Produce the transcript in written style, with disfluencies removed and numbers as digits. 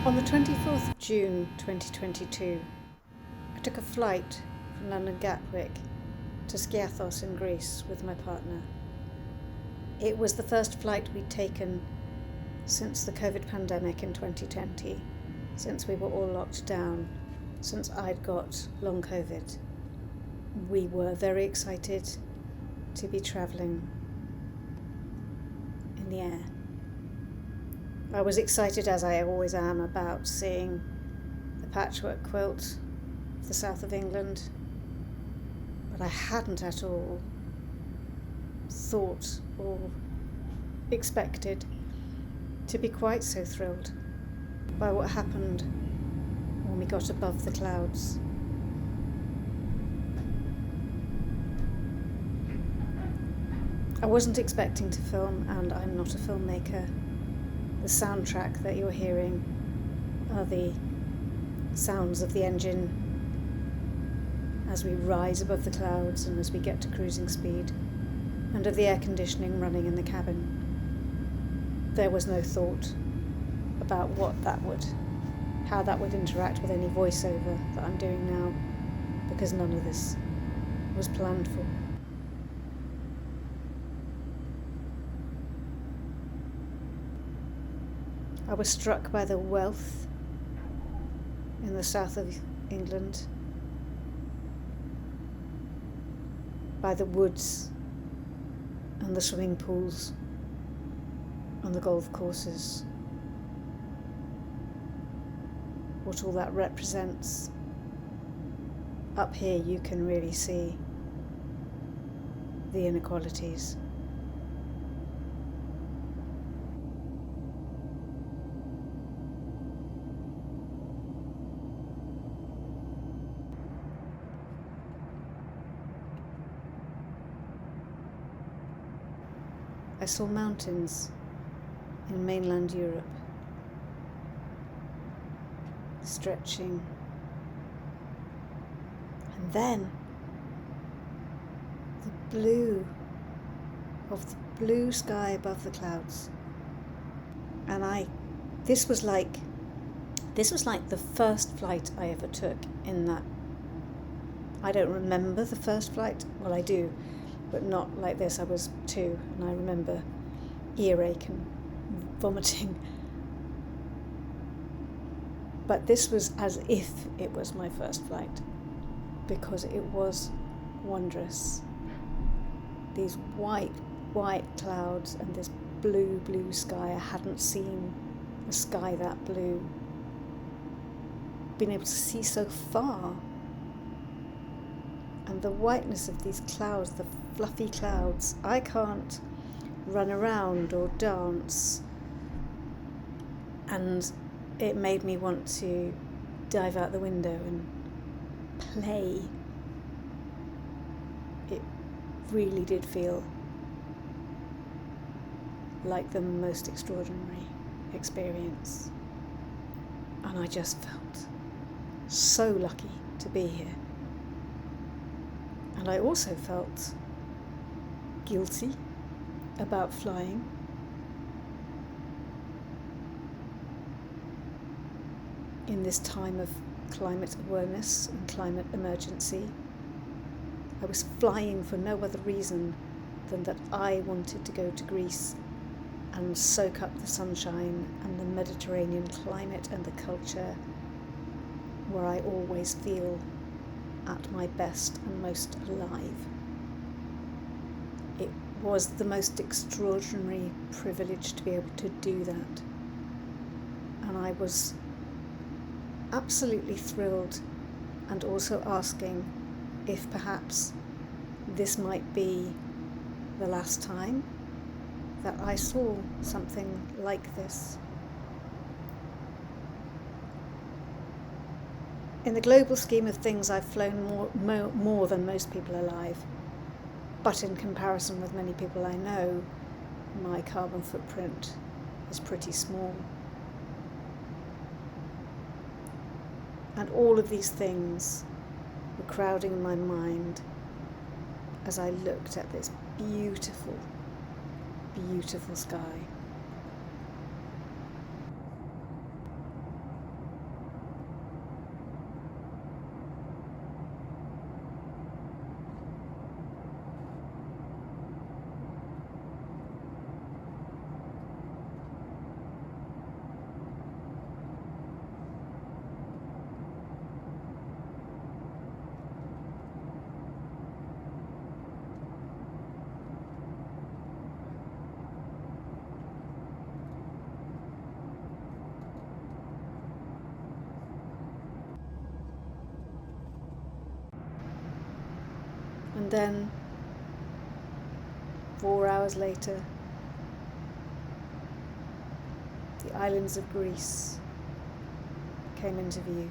On the 24th of June 2022, I took a flight from London Gatwick to Skiathos in Greece with my partner. It was the first flight we'd taken since the COVID pandemic in 2020, since we were all locked down, since I'd got long COVID. We were very excited to be travelling in the air. I was excited, as I always am, about seeing the patchwork quilt of the south of England, but I hadn't at all thought or expected to be quite so thrilled by what happened when we got above the clouds. I wasn't expecting to film, and I'm not a filmmaker. The soundtrack that you're hearing are the sounds of the engine as we rise above the clouds and as we get to cruising speed, and of the air conditioning running in the cabin. There was no thought about how that would interact with any voiceover that I'm doing now, because none of this was planned for. I was struck by the wealth in the south of England, by the woods and the swimming pools and the golf courses, what all that represents. Up here you can really see the inequalities. I saw mountains in mainland Europe, stretching, and then the blue of the blue sky above the clouds. And this was like the first flight I ever took in that. I don't remember the first flight. Well, I do, but not like this. I was 2, and I remember earache and vomiting. But this was as if it was my first flight, because it was wondrous. These white clouds and this blue sky. I hadn't seen a sky that blue, been able to see so far. And the whiteness of these clouds, the fluffy clouds, I can't run around or dance. And it made me want to dive out the window and play. It really did feel like the most extraordinary experience. And I just felt so lucky to be here. And I also felt guilty about flying. In this time of climate awareness and climate emergency, I was flying for no other reason than that I wanted to go to Greece and soak up the sunshine and the Mediterranean climate and the culture, where I always feel at my best and most alive. It was the most extraordinary privilege to be able to do that. And I was absolutely thrilled, and also asking if perhaps this might be the last time that I saw something like this. In the global scheme of things, I've flown more than most people alive, but in comparison with many people I know, my carbon footprint is pretty small. And all of these things were crowding in my mind as I looked at this beautiful, beautiful sky. And then, 4 hours later, the islands of Greece came into view.